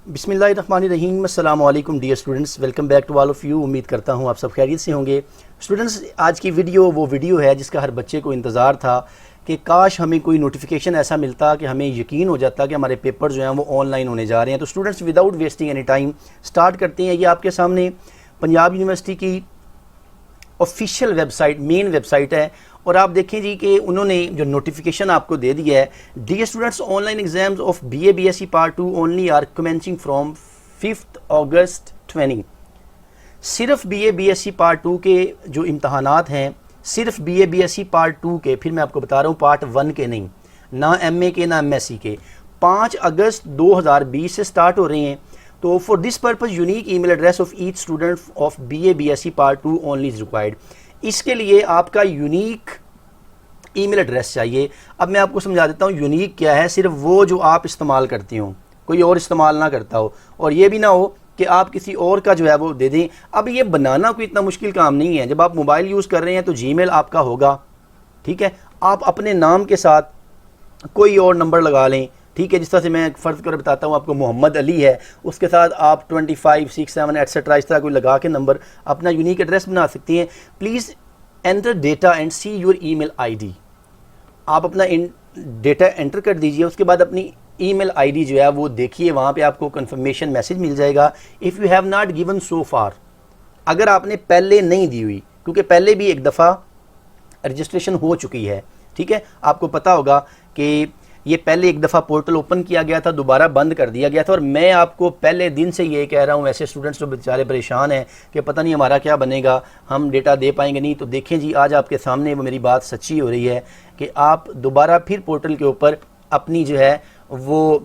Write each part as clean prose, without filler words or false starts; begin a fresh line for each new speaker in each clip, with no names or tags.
बिस्मिल्लाहिर्रहमानिर्रहीम। अस्सलाम वालेकुम dear students, welcome back to all of you. उम्मीद करता हूँ आप सब खैरियत से होंगे। स्टूडेंट्स, आज की वीडियो वो वीडियो है जिसका हर बच्चे को इंतज़ार था कि काश हमें कोई नोटिफिकेशन ऐसा मिलता कि हमें यकीन हो जाता कि हमारे पेपर जो हैं वो ऑनलाइन होने जा रहे हैं। तो students, without wasting any time start करते हैं। ये आपके सामने पंजाब यूनिवर्सिटी की ऑफिशियल वेबसाइट, मेन वेबसाइट है, और आप देखें जी कि उन्होंने जो नोटिफिकेशन आपको दे दिया है, dear students, online exams of BA BSc part 2 only are commencing from 5 August 20। सिर्फ BA BSc पार्ट 2 के जो इम्तहानात हैं, सिर्फ BA BSc पार्ट 2 के, फिर मैं आपको बता रहा हूँ पार्ट 1 के नहीं, ना MA के ना MSc के, 5 अगस्त 2020 से स्टार्ट हो रहे हैं। तो for this purpose unique email address of each student of BA BSc part 2 only is required. इसके लिए आपका यूनिक ईमेल एड्रेस चाहिए। अब मैं आपको समझा देता हूँ यूनिक क्या है। सिर्फ वो जो आप इस्तेमाल करती हो, कोई और इस्तेमाल ना करता हो, और ये भी ना हो कि आप किसी और का जो है वो दे दें। अब ये बनाना कोई इतना मुश्किल काम नहीं है। जब आप मोबाइल यूज़ कर रहे हैं तो जीमेल आपका होगा, ठीक है। आप अपने नाम के साथ कोई और नंबर लगा लें, ठीक है। जिस तरह से मैं फ़र्ज़ कर बताता हूँ आपको, मोहम्मद अली है, उसके साथ आप 25 6 7 एट्सेट्रा इस तरह कोई लगा के नंबर अपना यूनिक एड्रेस बना सकती हैं। Please enter data and see your email ID. आप अपना डेटा एंटर कर दीजिए, उसके बाद अपनी ईमेल आईडी जो है वो देखिए, वहाँ पे आपको कंफर्मेशन मैसेज मिल जाएगा। If you have not given so far, अगर आपने पहले नहीं दी हुई, क्योंकि पहले भी एक दफ़ा रजिस्ट्रेशन हो चुकी है, ठीक है। आपको पता होगा कि ये पहले एक दफ़ा पोर्टल ओपन किया गया था, दोबारा बंद कर दिया गया था, और मैं आपको पहले दिन से ये कह रहा हूँ, ऐसे स्टूडेंट्स जो बेचारे परेशान हैं कि पता नहीं हमारा क्या बनेगा, हम डेटा दे पाएंगे नहीं। तो देखें जी, आज आपके सामने वो मेरी बात सच्ची हो रही है कि आप दोबारा फिर पोर्टल के ऊपर अपनी जो है वो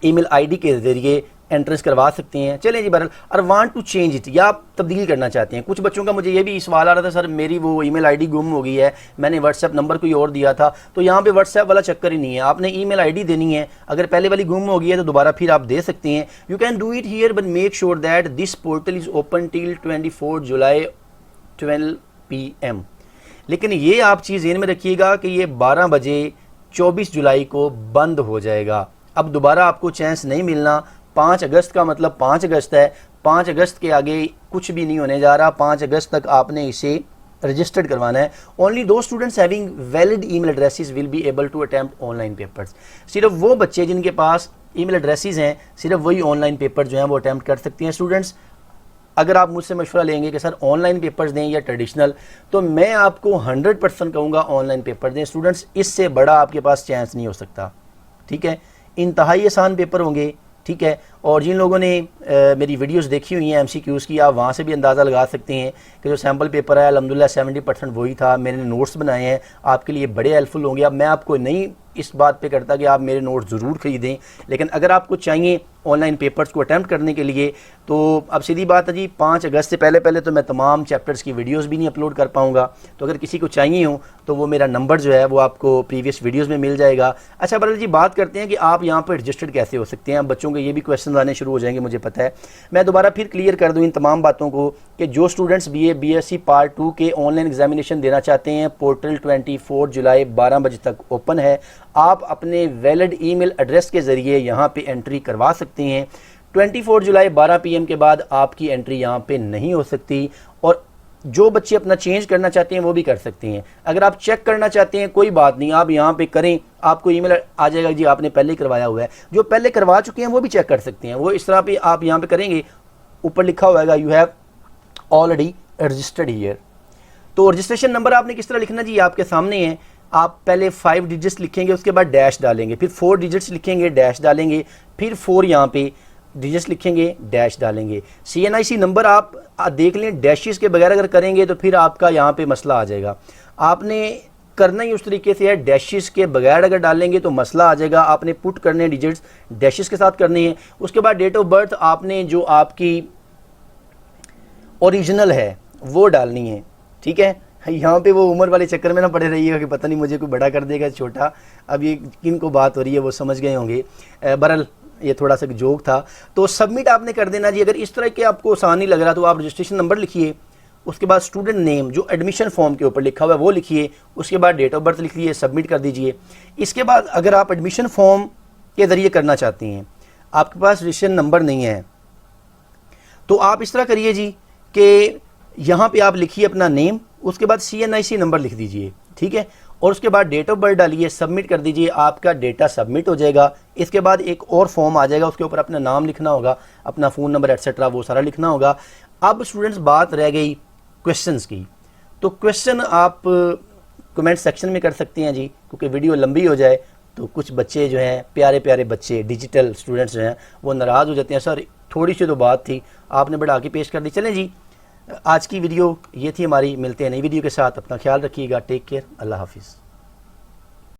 ईमेल आईडी के ज़रिए एंट्रेंस करवा सकते हैं। चलें जी, बहरहाल, और वांट टू चेंज इट, या आप तब्दील करना चाहते हैं। कुछ बच्चों का मुझे ये भी सवाल आ रहा था, सर मेरी वो ईमेल आईडी गुम हो गई है, मैंने व्हाट्सएप नंबर कोई और दिया था। तो यहाँ पे व्हाट्सएप वाला चक्कर ही नहीं है, आपने ईमेल आईडी देनी है। अगर पहले वाली गुम हो गई है तो दोबारा फिर आप दे सकते हैं। You can do it here, but make sure that this portal is open till 24 July 12 PM। लेकिन ये आप चीज़ ज़हन में रखिएगा कि ये 12 बजे 24 जुलाई को बंद हो जाएगा। अब दोबारा आपको चांस नहीं मिलना। 5 अगस्त का मतलब 5 अगस्त है, 5 अगस्त के आगे कुछ भी नहीं होने जा रहा। 5 अगस्त तक आपने इसे रजिस्टर्ड करवाना है। Only those students having valid email addresses will be able to attempt online papers. सिर्फ वो बच्चे जिनके पास ईमेल एड्रेसेस हैं, सिर्फ वही ऑनलाइन पेपर जो हैं वो अटैम्प्ट कर सकते हैं। स्टूडेंट्स, अगर आप मुझसे मशवरा लेंगे कि सर ऑनलाइन पेपर्स दें या ट्रेडिशनल, तो मैं आपको 100% कहूँगा ऑनलाइन पेपर दें। स्टूडेंट्स, इससे बड़ा आपके पास चांस नहीं हो सकता, ठीक है। इंतहाई आसान पेपर होंगे, ठीक है। और जिन लोगों ने मेरी वीडियोस देखी हुई हैं MCQs की, आप वहाँ से भी अंदाज़ा लगा सकते हैं कि जो सैम्पल पेपर है अल्हम्दुलिल्लाह 70% वही था। मैंने नोट्स बनाए हैं, आपके लिए बड़े हेल्पफुल होंगे। अब मैं आपको नहीं इस बात पे करता कि आप मेरे नोट्स ज़रूर ख़रीदें, लेकिन अगर आपको चाहिए ऑनलाइन पेपर्स को अटैम्प्ट करने के लिए, तो अब सीधी बात है जी, 5 अगस्त से पहले तो मैं तमाम चैप्टर्स की वीडियोस भी नहीं अपलोड कर पाऊँगा। तो अगर किसी को चाहिए हो तो वो मेरा नंबर जो है वो आपको प्रीवियस वीडियोज़ में मिल जाएगा। अच्छा बरल जी, बात करते हैं कि आप यहाँ पर रजिस्टर्ड कैसे हो सकते हैं। बच्चों के ये भी क्वेश्चन आने शुरू हो जाएंगे, मुझे पता है। मैं दोबारा फिर क्लियर कर दूँ इन तमाम बातों को कि जो स्टूडेंट्स BA BSc पार्ट 2 के ऑनलाइन एग्जामिनेशन देना चाहते हैं, पोर्टल 24 जुलाई 12 बजे तक ओपन है। आप अपने वैलिड ईमेल एड्रेस के ज़रिए यहाँ पे एंट्री करवा सकते हैं। 24 जुलाई 12 PM के बाद आपकी एंट्री यहाँ पे नहीं हो सकती। और जो बच्चे अपना चेंज करना चाहते हैं वो भी कर सकते हैं। अगर आप चेक करना चाहते हैं, कोई बात नहीं, आप यहाँ पे करें, आपको ईमेल आ जाएगा जी आपने पहले करवाया हुआ है। जो पहले करवा चुके हैं वो भी चेक कर सकते हैं। वो इस तरह पे आप यहाँ पे करेंगे, ऊपर लिखा होगा you have already registered here. तो रजिस्ट्रेशन नंबर आपने किस तरह लिखना जी, आपके सामने है। आप पहले 5 डिजिट्स लिखेंगे, उसके बाद डैश डालेंगे, फिर 4 डिजिट्स लिखेंगे, डैश डालेंगे, फिर 4 यहाँ पे डिजिट्स लिखेंगे, डैश डालेंगे। CNIC नंबर आप देख लें, डैशेस के बगैर अगर करेंगे तो फिर आपका यहाँ पे मसला आ जाएगा। आपने करना ही उस तरीके से है, डैशेस के बगैर अगर डालेंगे तो मसला आ जाएगा। आपने पुट करने डिजिट्स डैशेस के साथ करने हैं। उसके बाद डेट ऑफ बर्थ आपने जो आपकी ओरिजिनल है वो डालनी है, ठीक है। यहाँ पे वो उम्र वाले चक्कर में ना पड़े रहिएगा कि पता नहीं मुझे कोई बड़ा कर देगा छोटा। अब ये किन को बात हो रही है वो समझ गए होंगे। बहरहाल ये थोड़ा सा जोक था। तो सबमिट आपने कर देना जी। अगर इस तरह के आपको आसान नहीं लग रहा तो आप रजिस्ट्रेशन नंबर लिखिए, उसके बाद स्टूडेंट नेम जो एडमिशन फॉर्म के ऊपर लिखा हुआ है वो लिखिए, उसके बाद डेट ऑफ बर्थ लिखिए, सबमिट कर दीजिए। इसके बाद अगर आप एडमिशन फॉर्म के ज़रिए करना चाहते हैं, आपके पास रजिस्ट्रेशन नंबर नहीं है, तो आप इस तरह करिए जी कि यहाँ पे आप लिखिए अपना नेम, उसके बाद CNIC नंबर लिख दीजिए, ठीक है, और उसके बाद डेट ऑफ बर्थ डालिए, सबमिट कर दीजिए, आपका डेटा सबमिट हो जाएगा। इसके बाद एक और फॉर्म आ जाएगा, उसके ऊपर अपना नाम लिखना होगा, अपना फ़ोन नंबर एटसेट्रा वो सारा लिखना होगा। अब स्टूडेंट्स बात रह गई क्वेश्चंस की, तो क्वेश्चन आप कमेंट सेक्शन में कर सकते हैं जी, क्योंकि वीडियो लंबी हो जाए तो कुछ बच्चे जो हैं, प्यारे प्यारे बच्चे डिजिटल स्टूडेंट्स जो हैं, वो नाराज़ हो जाते हैं, सर थोड़ी सी तो बात थी आपने बढ़ा के पेश कर दी। चलें जी, आज की वीडियो ये थी हमारी, मिलते हैं नई वीडियो के साथ, अपना ख्याल रखिएगा, टेक केयर, अल्लाह हाफिज़।